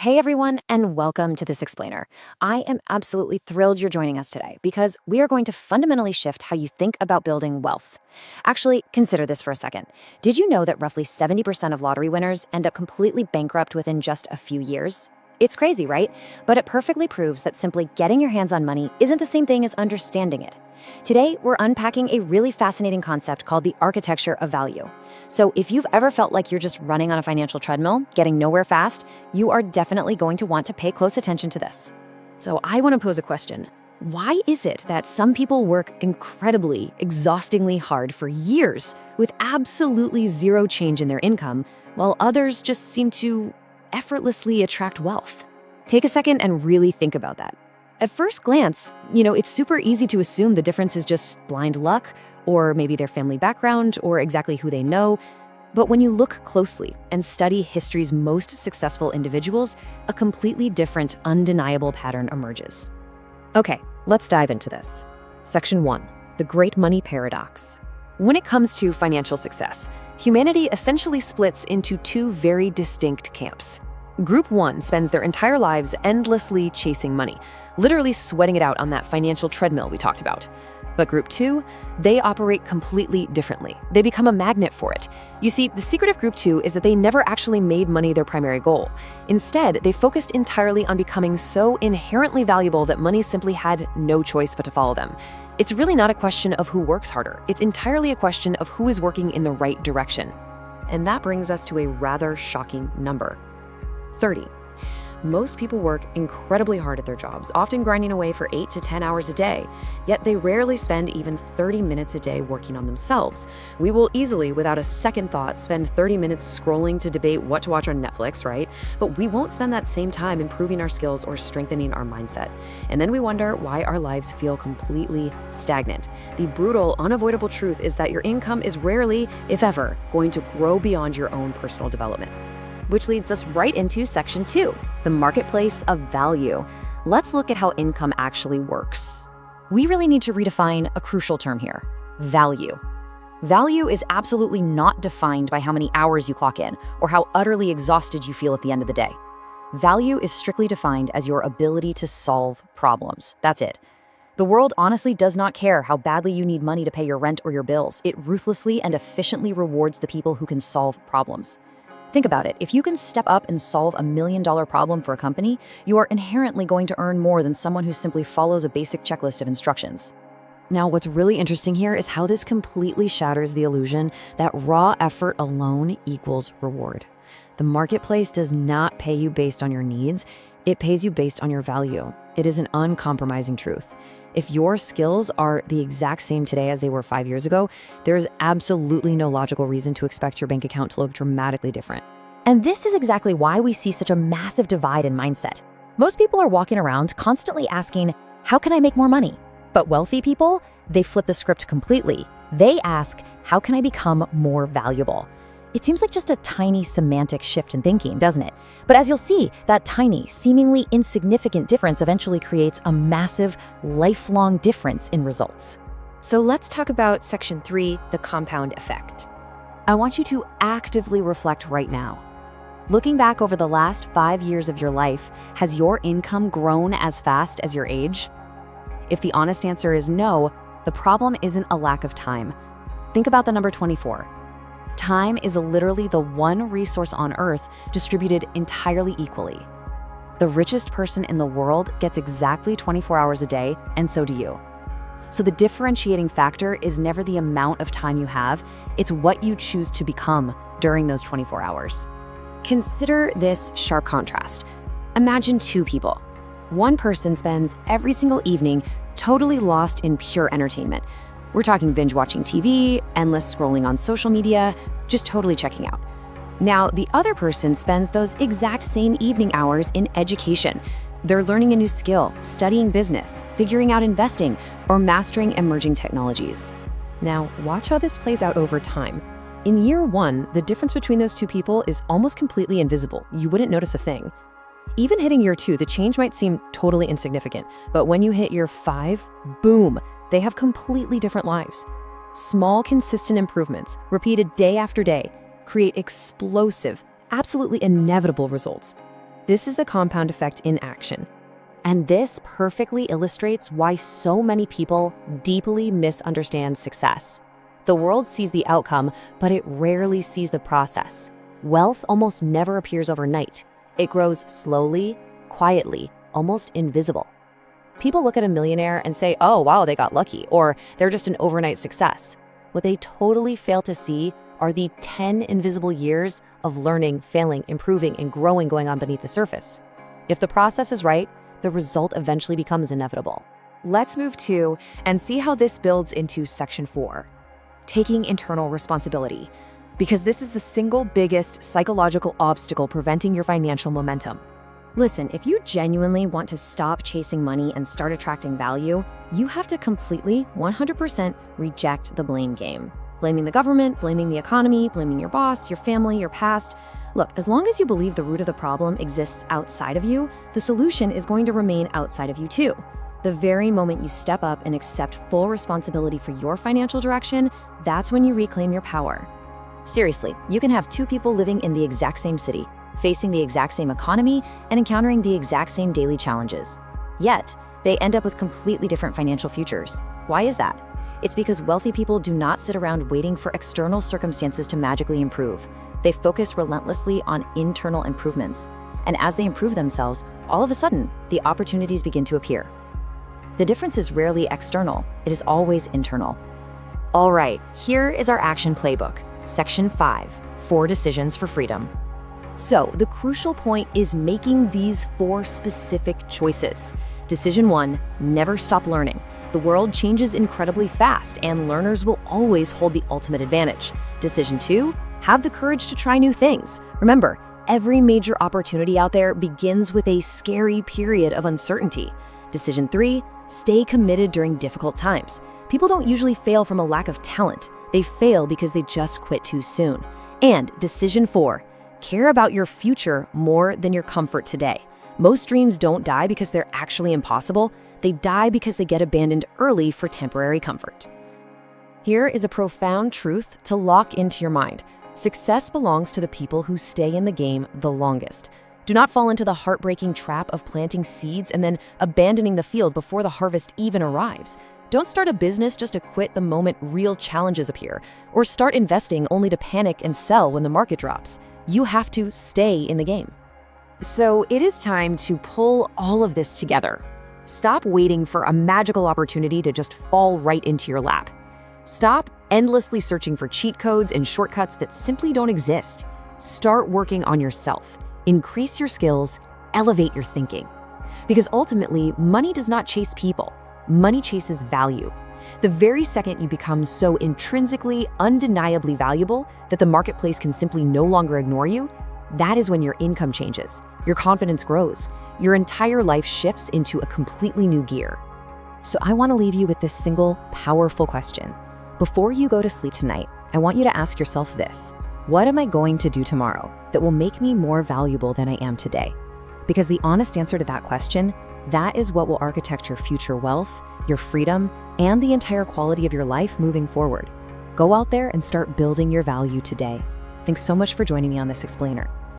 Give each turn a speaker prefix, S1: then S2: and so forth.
S1: Hey everyone, and welcome to This Explainer. I am absolutely thrilled you're joining us today because we are going to fundamentally shift how you think about building wealth. Actually, consider this for a second. Did you know that roughly 70% of lottery winners end up completely bankrupt within just a few years? It's crazy, right? But it perfectly proves that simply getting your hands on money isn't the same thing as understanding it. Today, we're unpacking a really fascinating concept called the architecture of value. So if you've ever felt like you're just running on a financial treadmill, getting nowhere fast, you are definitely going to want to pay close attention to this. So I want to pose a question. Why is it that some people work incredibly, exhaustingly hard for years with absolutely zero change in their income, while others just seem to effortlessly attract wealth? Take a second and really think about that. At first glance, it's super easy to assume the difference is just blind luck, or maybe their family background, or exactly who they know. But when you look closely and study history's most successful individuals, a completely different, undeniable pattern emerges. Okay, let's dive into this. Section 1, the Great Money Paradox. When it comes to financial success, humanity essentially splits into two very distinct camps. Group 1 spends their entire lives endlessly chasing money, literally sweating it out on that financial treadmill we talked about. But Group 2, they operate completely differently. They become a magnet for it. You see, the secret of Group 2 is that they never actually made money their primary goal. Instead, they focused entirely on becoming so inherently valuable that money simply had no choice but to follow them. It's really not a question of who works harder. It's entirely a question of who is working in the right direction. And that brings us to a rather shocking number. 30. Most people work incredibly hard at their jobs, often grinding away for 8 to 10 hours a day, yet they rarely spend even 30 minutes a day working on themselves. We will easily, without a second thought, spend 30 minutes scrolling to debate what to watch on Netflix, right? But we won't spend that same time improving our skills or strengthening our mindset. And then we wonder why our lives feel completely stagnant. The brutal, unavoidable truth is that your income is rarely, if ever, going to grow beyond your own personal development. Which leads us right into Section 2, the marketplace of value. Let's look at how income actually works. We really need to redefine a crucial term here: value. Value is absolutely not defined by how many hours you clock in or how utterly exhausted you feel at the end of the day. Value is strictly defined as your ability to solve problems. That's it. The world honestly does not care how badly you need money to pay your rent or your bills. It ruthlessly and efficiently rewards the people who can solve problems. Think about it. If you can step up and solve $1 million problem for a company, you are inherently going to earn more than someone who simply follows a basic checklist of instructions. Now, what's really interesting here is how this completely shatters the illusion that raw effort alone equals reward. The marketplace does not pay you based on your needs. It pays you based on your value. It is an uncompromising truth. If your skills are the exact same today as they were 5 years ago, there is absolutely no logical reason to expect your bank account to look dramatically different. And this is exactly why we see such a massive divide in mindset. Most people are walking around constantly asking, how can I make more money? But wealthy people, they flip the script completely. They ask, how can I become more valuable? It seems like just a tiny semantic shift in thinking, doesn't it? But as you'll see, that tiny, seemingly insignificant difference eventually creates a massive, lifelong difference in results. So let's talk about Section 3, the compound effect. I want you to actively reflect right now. Looking back over the last 5 years of your life, has your income grown as fast as your age? If the honest answer is no, the problem isn't a lack of time. Think about the number 24. Time is literally the one resource on Earth distributed entirely equally. The richest person in the world gets exactly 24 hours a day, and so do you. So the differentiating factor is never the amount of time you have, it's what you choose to become during those 24 hours. Consider this sharp contrast. Imagine two people. One person spends every single evening totally lost in pure entertainment. We're talking binge watching TV, endless scrolling on social media, just totally checking out. Now, the other person spends those exact same evening hours in education. They're learning a new skill, studying business, figuring out investing, or mastering emerging technologies. Now, watch how this plays out over time. In year 1, the difference between those two people is almost completely invisible. You wouldn't notice a thing. Even hitting year 2, the change might seem totally insignificant, but when you hit year 5, boom, they have completely different lives. Small, consistent improvements, repeated day after day, create explosive, absolutely inevitable results. This is the compound effect in action. And this perfectly illustrates why so many people deeply misunderstand success. The world sees the outcome, but it rarely sees the process. Wealth almost never appears overnight. It grows slowly, quietly, almost invisible. People look at a millionaire and say, oh, wow, they got lucky, or they're just an overnight success. What they totally fail to see are the 10 invisible years of learning, failing, improving, and growing going on beneath the surface. If the process is right, the result eventually becomes inevitable. Let's move to and see how this builds into section 4, taking internal responsibility, because this is the single biggest psychological obstacle preventing your financial momentum. Listen, if you genuinely want to stop chasing money and start attracting value, you have to completely, 100% reject the blame game. Blaming the government, blaming the economy, blaming your boss, your family, your past. Look, as long as you believe the root of the problem exists outside of you, the solution is going to remain outside of you too. The very moment you step up and accept full responsibility for your financial direction, that's when you reclaim your power. Seriously, you can have two people living in the exact same city, facing the exact same economy, and encountering the exact same daily challenges. Yet, they end up with completely different financial futures. Why is that? It's because wealthy people do not sit around waiting for external circumstances to magically improve. They focus relentlessly on internal improvements. And as they improve themselves, all of a sudden, the opportunities begin to appear. The difference is rarely external, it is always internal. All right, here is our action playbook. Section 5, 4 decisions for freedom. So, the crucial point is making these 4 specific choices. Decision 1, never stop learning. The world changes incredibly fast, and learners will always hold the ultimate advantage. Decision 2, have the courage to try new things. Remember, every major opportunity out there begins with a scary period of uncertainty. Decision 3, stay committed during difficult times. People don't usually fail from a lack of talent. They fail because they just quit too soon. And decision 4, care about your future more than your comfort today. Most dreams don't die because they're actually impossible. They die because they get abandoned early for temporary comfort. Here is a profound truth to lock into your mind. Success belongs to the people who stay in the game the longest. Do not fall into the heartbreaking trap of planting seeds and then abandoning the field before the harvest even arrives. Don't start a business just to quit the moment real challenges appear, or start investing only to panic and sell when the market drops. You have to stay in the game. So it is time to pull all of this together. Stop waiting for a magical opportunity to just fall right into your lap. Stop endlessly searching for cheat codes and shortcuts that simply don't exist. Start working on yourself. Increase your skills, elevate your thinking. Because ultimately, money does not chase people. Money chases value. The very second you become so intrinsically, undeniably valuable that the marketplace can simply no longer ignore you, that is when your income changes, your confidence grows, your entire life shifts into a completely new gear. So I want to leave you with this single, powerful question. Before you go to sleep tonight, I want you to ask yourself this: what am I going to do tomorrow that will make me more valuable than I am today? Because the honest answer to that question, that is what will architect your future wealth, your freedom, and the entire quality of your life moving forward. Go out there and start building your value today. Thanks so much for joining me on this explainer.